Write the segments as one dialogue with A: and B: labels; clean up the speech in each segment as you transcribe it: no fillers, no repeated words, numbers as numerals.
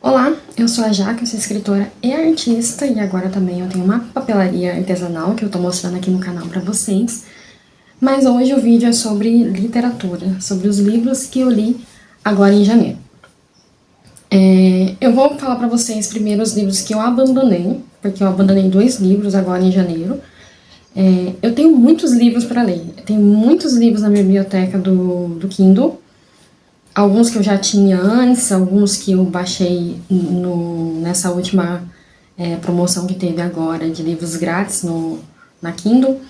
A: Olá, eu sou a Jaque, eu sou escritora e artista e agora também eu tenho uma papelaria artesanal que eu tô mostrando aqui no canal pra vocês. Mas hoje o vídeo é sobre literatura, sobre os livros que eu li agora em janeiro. Eu vou falar pra vocês primeiro os livros que eu abandonei, porque eu abandonei 2 livros agora em janeiro. Eu tenho muitos livros pra ler, tenho muitos livros na minha biblioteca do Kindle. Alguns que eu já tinha antes, alguns que eu baixei nessa última promoção que teve agora de livros grátis na Kindle.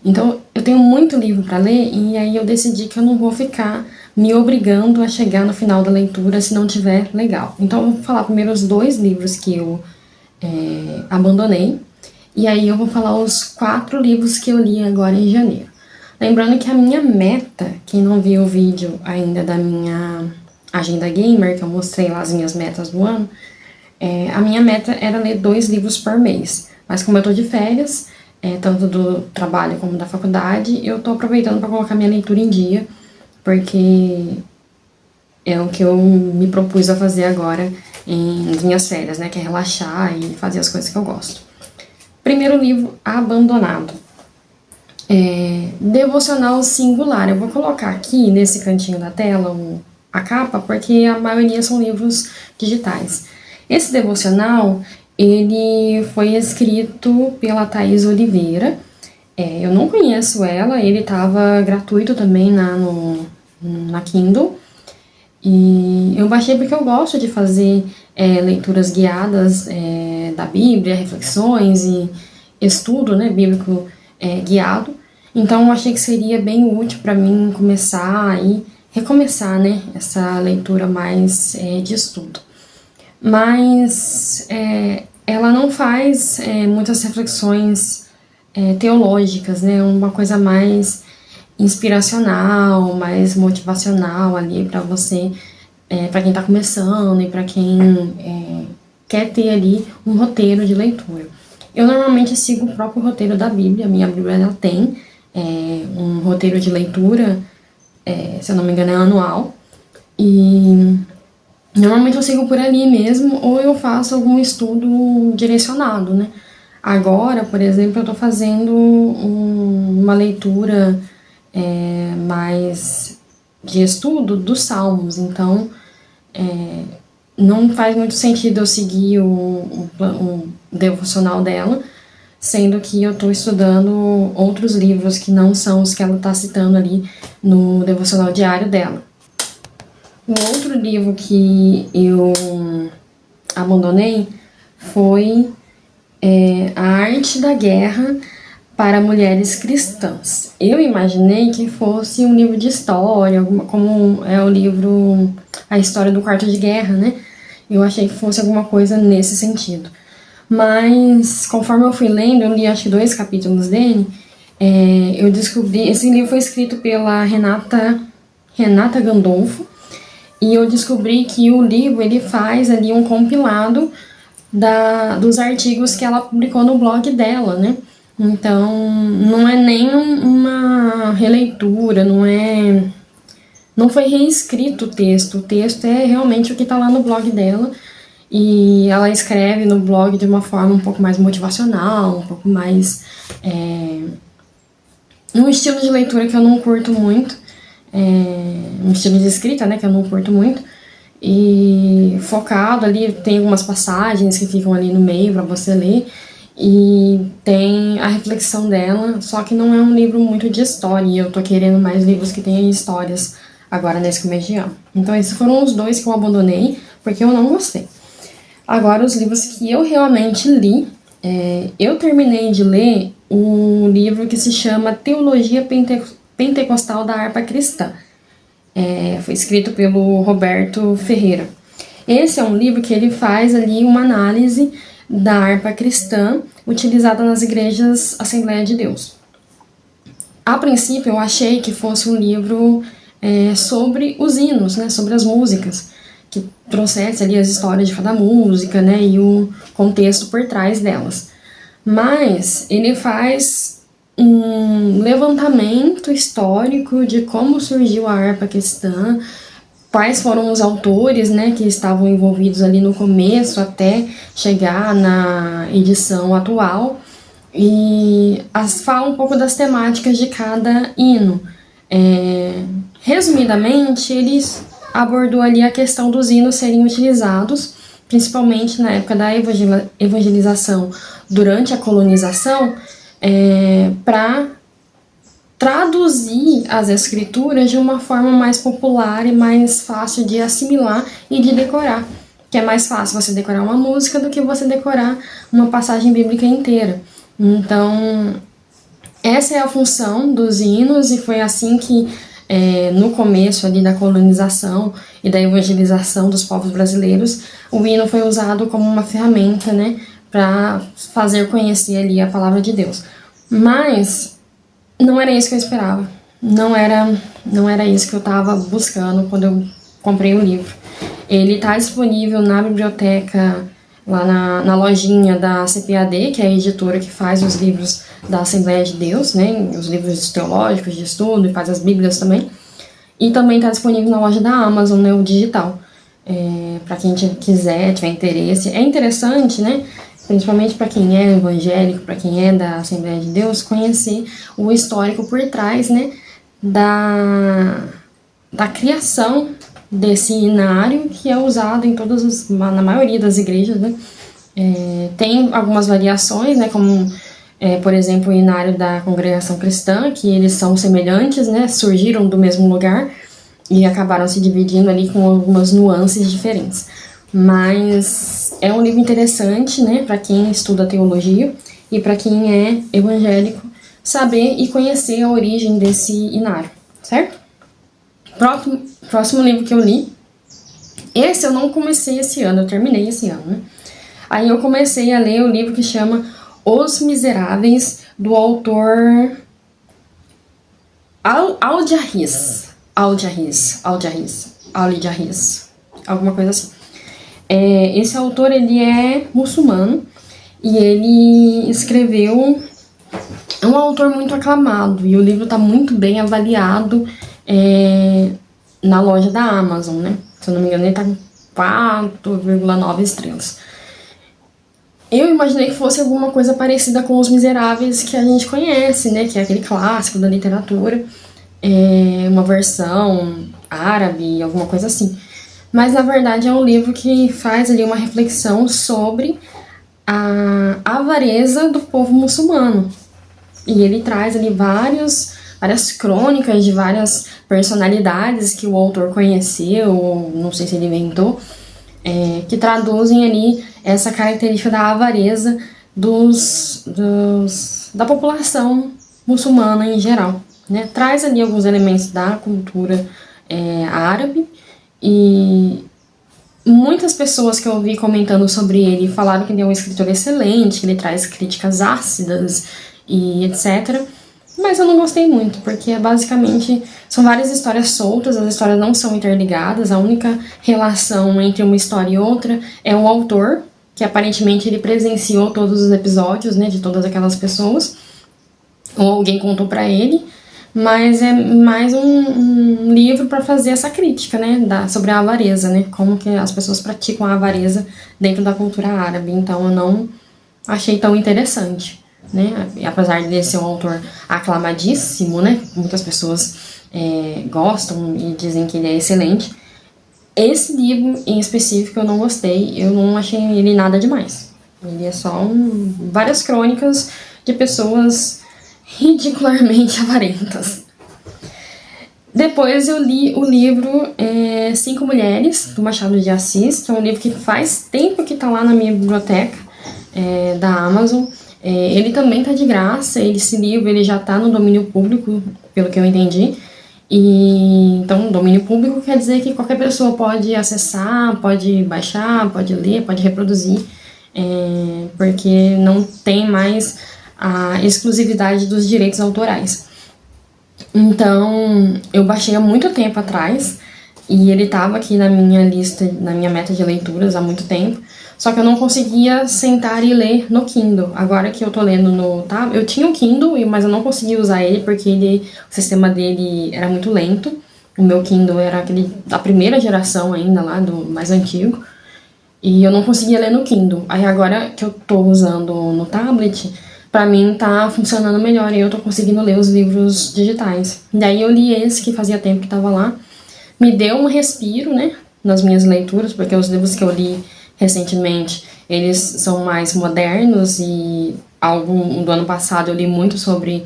A: Então, eu tenho muito livro para ler e aí eu decidi que eu não vou ficar me obrigando a chegar no final da leitura se não tiver legal. Então, eu vou falar primeiro os 2 livros que eu abandonei e aí eu vou falar os 4 livros que eu li agora em janeiro. Lembrando que a minha meta, quem não viu o vídeo ainda da minha agenda gamer, que eu mostrei lá as minhas metas do ano, a minha meta era ler 2 livros por mês. Mas como eu tô de férias, tanto do trabalho como da faculdade, eu tô aproveitando para colocar minha leitura em dia, porque é o que eu me propus a fazer agora nas minhas férias, né? Que é relaxar e fazer as coisas que eu gosto. Primeiro livro, Abandonado. Devocional singular. Eu vou colocar aqui nesse cantinho da tela a capa, porque a maioria são livros digitais. Esse devocional, ele foi escrito pela Thaís Oliveira. Eu não conheço ela, ele estava gratuito também na Kindle. E eu baixei porque eu gosto de fazer leituras guiadas da Bíblia, reflexões e estudo, né, bíblico guiado. Então eu achei que seria bem útil para mim começar e recomeçar, né, essa leitura mais de estudo. Mas ela não faz muitas reflexões teológicas, né, uma coisa mais inspiracional, mais motivacional ali para você, para quem está começando e para quem quer ter ali um roteiro de leitura. Eu normalmente sigo o próprio roteiro da Bíblia, a minha Bíblia ela tem um roteiro de leitura, se eu não me engano é anual, e normalmente eu sigo por ali mesmo ou eu faço algum estudo direcionado, né? Agora, por exemplo, eu estou fazendo uma leitura mais de estudo dos Salmos, então não faz muito sentido eu seguir o devocional dela, sendo que eu estou estudando outros livros que não são os que ela está citando ali no devocional diário dela. O outro livro que eu abandonei foi A Arte da Guerra para Mulheres Cristãs. Eu imaginei que fosse um livro de história, como é o livro A História do Quarto de Guerra, né? Eu achei que fosse alguma coisa nesse sentido. Mas, conforme eu fui lendo, eu li acho que 2 capítulos dele, eu descobri... Esse livro foi escrito pela Renata Gandolfo, e eu descobri que o livro, ele faz ali um compilado dos artigos que ela publicou no blog dela, né? Então, não é nem uma releitura, não foi reescrito o texto é realmente o que está lá no blog dela, e ela escreve no blog de uma forma um pouco mais motivacional, um pouco mais um estilo de leitura que eu não curto muito, um estilo de escrita, né, que eu não curto muito, e focado ali, tem algumas passagens que ficam ali no meio para você ler, e tem a reflexão dela, só que não é um livro muito de história, e eu tô querendo mais livros que tenham histórias agora nesse começo de ano. Então esses foram os 2 que eu abandonei, porque eu não gostei. Agora os livros que eu realmente li, eu terminei de ler um livro que se chama Teologia Pentecostal da Harpa Cristã. Foi escrito pelo Roberto Ferreira. Esse é um livro que ele faz ali uma análise da harpa cristã utilizada nas igrejas Assembleia de Deus. A princípio eu achei que fosse um livro sobre os hinos, né, sobre as músicas, que trouxesse ali as histórias de cada música, né, e o contexto por trás delas. Mas ele faz um levantamento histórico de como surgiu a harpa cristã, quais foram os autores, né, que estavam envolvidos ali no começo até chegar na edição atual, e fala um pouco das temáticas de cada hino. Resumidamente, ele abordou ali a questão dos hinos serem utilizados, principalmente na época da evangelização, durante a colonização, para traduzir as escrituras de uma forma mais popular e mais fácil de assimilar e de decorar. Que é mais fácil você decorar uma música do que você decorar uma passagem bíblica inteira. Então, essa é a função dos hinos, e foi assim que, no começo ali da colonização e da evangelização dos povos brasileiros, o hino foi usado como uma ferramenta, né, para fazer conhecer ali a palavra de Deus. Mas não era isso que eu esperava. Não era isso que eu estava buscando quando eu comprei o livro. Ele está disponível na biblioteca, lá na lojinha da CPAD, que é a editora que faz os livros da Assembleia de Deus, né, os livros teológicos de estudo, e faz as bíblias também. E também está disponível na loja da Amazon, né, o digital. Para quem quiser, tiver interesse. É interessante, né, principalmente para quem é evangélico, para quem é da Assembleia de Deus, conhecer o histórico por trás, né, da criação desse inário, que é usado em na maioria das igrejas, né. Tem algumas variações, né, como, por exemplo, o inário da Congregação Cristã, que eles são semelhantes, né, surgiram do mesmo lugar e acabaram se dividindo ali com algumas nuances diferentes. Mas é um livro interessante, né, para quem estuda teologia e para quem é evangélico, saber e conhecer a origem desse inário, certo? Próximo livro que eu li, esse eu não comecei esse ano, eu terminei esse ano, né? Aí eu comecei a ler o livro que chama Os Miseráveis, do autor Al-Jarriz, alguma coisa assim. Esse autor, ele é muçulmano e ele escreveu... É um autor muito aclamado e o livro está muito bem avaliado na loja da Amazon, né? Se eu não me engano, ele está com 4,9 estrelas. Eu imaginei que fosse alguma coisa parecida com Os Miseráveis que a gente conhece, né? Que é aquele clássico da literatura, uma versão árabe, alguma coisa assim. Mas, na verdade, é um livro que faz ali uma reflexão sobre a avareza do povo muçulmano. E ele traz ali várias crônicas de várias personalidades que o autor conheceu, ou não sei se ele inventou, que traduzem ali essa característica da avareza da população muçulmana em geral, né? Traz ali alguns elementos da cultura árabe, e muitas pessoas que eu vi comentando sobre ele falaram que ele é um escritor excelente, que ele traz críticas ácidas e etc. Mas eu não gostei muito, porque basicamente são várias histórias soltas, as histórias não são interligadas, a única relação entre uma história e outra é o autor, que aparentemente ele presenciou todos os episódios, né, de todas aquelas pessoas, ou alguém contou pra ele, mas é mais um livro para fazer essa crítica, né, sobre a avareza, né, como que as pessoas praticam a avareza dentro da cultura árabe. Então eu não achei tão interessante, né, apesar de ser um autor aclamadíssimo, né, muitas pessoas gostam e dizem que ele é excelente. Esse livro em específico eu não gostei, eu não achei ele nada demais. Ele é só várias crônicas de pessoas ridicularmente avarentas. Depois eu li o livro 5 Mulheres, do Machado de Assis, que é um livro que faz tempo que está lá na minha biblioteca da Amazon. Ele também está de graça, esse livro ele já está no domínio público, pelo que eu entendi. Então, domínio público quer dizer que qualquer pessoa pode acessar, pode baixar, pode ler, pode reproduzir, porque não tem mais a exclusividade dos direitos autorais. Então, eu baixei há muito tempo atrás, e ele estava aqui na minha lista, na minha meta de leituras há muito tempo, só que eu não conseguia sentar e ler no Kindle. Agora que eu tô lendo eu tinha o Kindle, mas eu não conseguia usar ele porque o sistema dele era muito lento, O meu Kindle era aquele da primeira geração ainda lá, do mais antigo. E eu não conseguia ler no Kindle. Aí agora que eu tô usando no tablet, pra mim tá funcionando melhor e eu tô conseguindo ler os livros digitais. Daí eu li esse que fazia tempo que tava lá. Me deu um respiro, né, nas minhas leituras, porque os livros que eu li recentemente, eles são mais modernos e algum do ano passado eu li muito sobre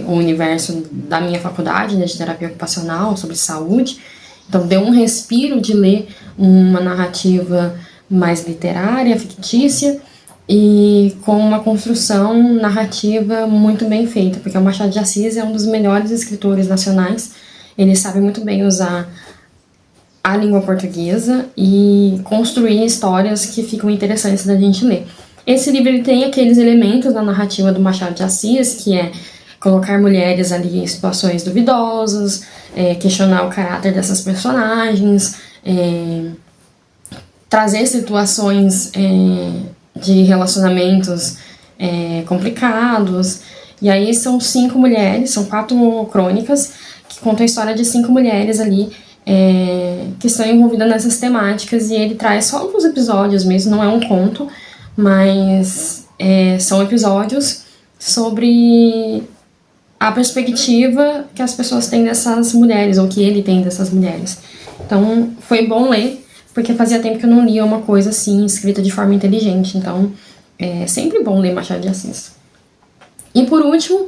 A: o universo da minha faculdade, né, de terapia ocupacional, sobre saúde. Então deu um respiro de ler uma narrativa mais literária, fictícia, e com uma construção narrativa muito bem feita, porque o Machado de Assis é um dos melhores escritores nacionais. Ele sabe muito bem usar a língua portuguesa e construir histórias que ficam interessantes da gente ler. Esse livro ele tem aqueles elementos da narrativa do Machado de Assis, que é colocar mulheres ali em situações duvidosas, questionar o caráter dessas personagens, trazer situações de relacionamentos complicados. E aí são 5 mulheres, são 4 crônicas que contam a história de 5 mulheres ali que estão envolvidas nessas temáticas, e ele traz só alguns episódios mesmo, não é um conto, mas são episódios sobre a perspectiva que as pessoas têm dessas mulheres, ou que ele tem dessas mulheres. Então foi bom ler, porque fazia tempo que eu não lia uma coisa assim, escrita de forma inteligente. Então é sempre bom ler Machado de Assis. E por último,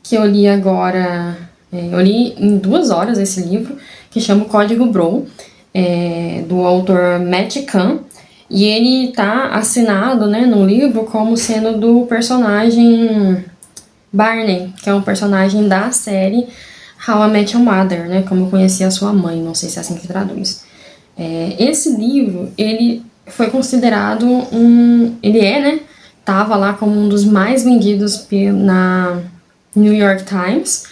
A: que eu li agora, eu li em 2 horas esse livro, que chama o Código Bro, do autor Matt Kahn, e ele tá assinado, né, no livro como sendo do personagem Barney, que é um personagem da série How I Met Your Mother, né, como eu conheci a sua mãe, não sei se é assim que traduz. Esse livro, ele foi considerado né, tava lá como um dos mais vendidos na New York Times,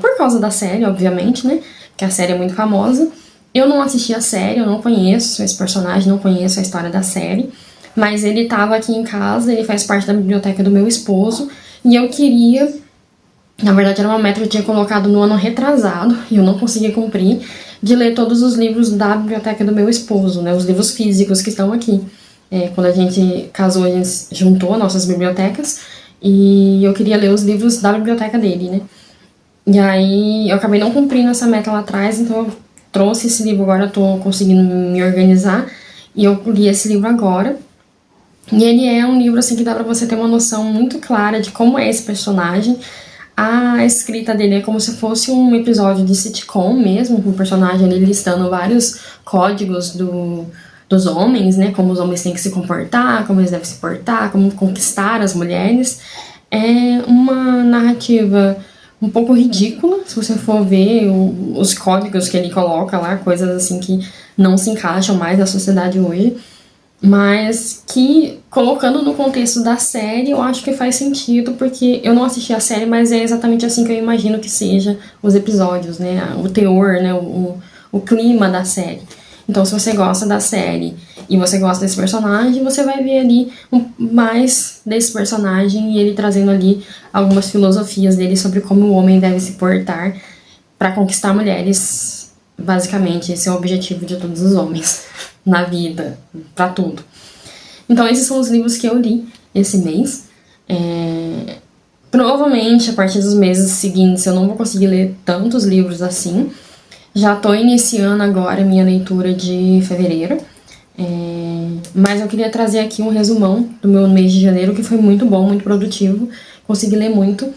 A: por causa da série, obviamente, né, que a série é muito famosa. Eu não assisti a série, eu não conheço esse personagem, não conheço a história da série, mas ele tava aqui em casa, ele faz parte da biblioteca do meu esposo, e eu queria, na verdade era uma meta que eu tinha colocado no ano retrasado, e eu não consegui cumprir, de ler todos os livros da biblioteca do meu esposo, né, os livros físicos que estão aqui. Quando a gente casou, a gente juntou nossas bibliotecas, e eu queria ler os livros da biblioteca dele, né. E aí eu acabei não cumprindo essa meta lá atrás, então eu trouxe esse livro agora, eu tô conseguindo me organizar, e eu li esse livro agora. E ele é um livro assim que dá pra você ter uma noção muito clara de como é esse personagem. A escrita dele é como se fosse um episódio de sitcom mesmo, com o personagem ali listando vários códigos dos homens, né, como os homens têm que se comportar, como eles devem se portar, como conquistar as mulheres. É uma narrativa um pouco ridícula, se você for ver os códigos que ele coloca lá, coisas assim que não se encaixam mais na sociedade hoje, mas que, colocando no contexto da série, eu acho que faz sentido, porque eu não assisti a série, mas é exatamente assim que eu imagino que seja os episódios, né, o teor, né, o clima da série. Então, se você gosta da série e você gosta desse personagem, você vai ver ali mais desse personagem e ele trazendo ali algumas filosofias dele sobre como o homem deve se portar para conquistar mulheres. Basicamente, esse é o objetivo de todos os homens na vida, para tudo. Então, esses são os livros que eu li esse mês. Provavelmente, a partir dos meses seguintes, eu não vou conseguir ler tantos livros assim. Já estou iniciando agora a minha leitura de fevereiro, mas eu queria trazer aqui um resumão do meu mês de janeiro, que foi muito bom, muito produtivo, consegui ler muito,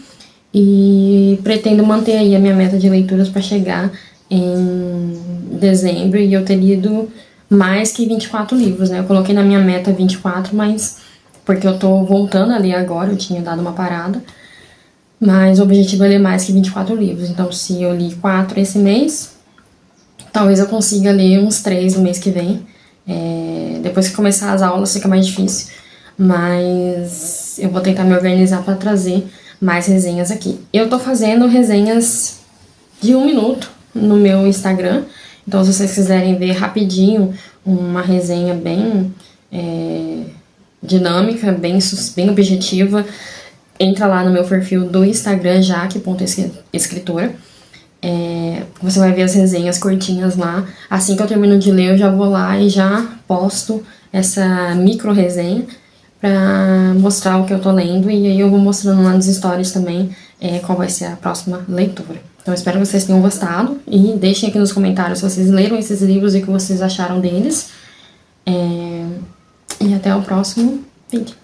A: e pretendo manter aí a minha meta de leituras para chegar em dezembro e eu ter lido mais que 24 livros, né? Eu coloquei na minha meta 24, mas porque eu tô voltando a ler agora, eu tinha dado uma parada, mas o objetivo é ler mais que 24 livros, então se eu li 4 esse mês, talvez eu consiga ler uns 3 no mês que vem. Depois que começar as aulas fica mais difícil, mas eu vou tentar me organizar para trazer mais resenhas aqui. Eu tô fazendo resenhas de 1 minuto no meu Instagram, então se vocês quiserem ver rapidinho uma resenha bem dinâmica, bem objetiva, entra lá no meu perfil do Instagram, jaque.escritora. Você vai ver as resenhas curtinhas lá. Assim que eu termino de ler, eu já vou lá e já posto essa micro resenha pra mostrar o que eu tô lendo. E aí eu vou mostrando lá nos stories também qual vai ser a próxima leitura. Então, eu espero que vocês tenham gostado. E deixem aqui nos comentários se vocês leram esses livros e o que vocês acharam deles. E até o próximo vídeo.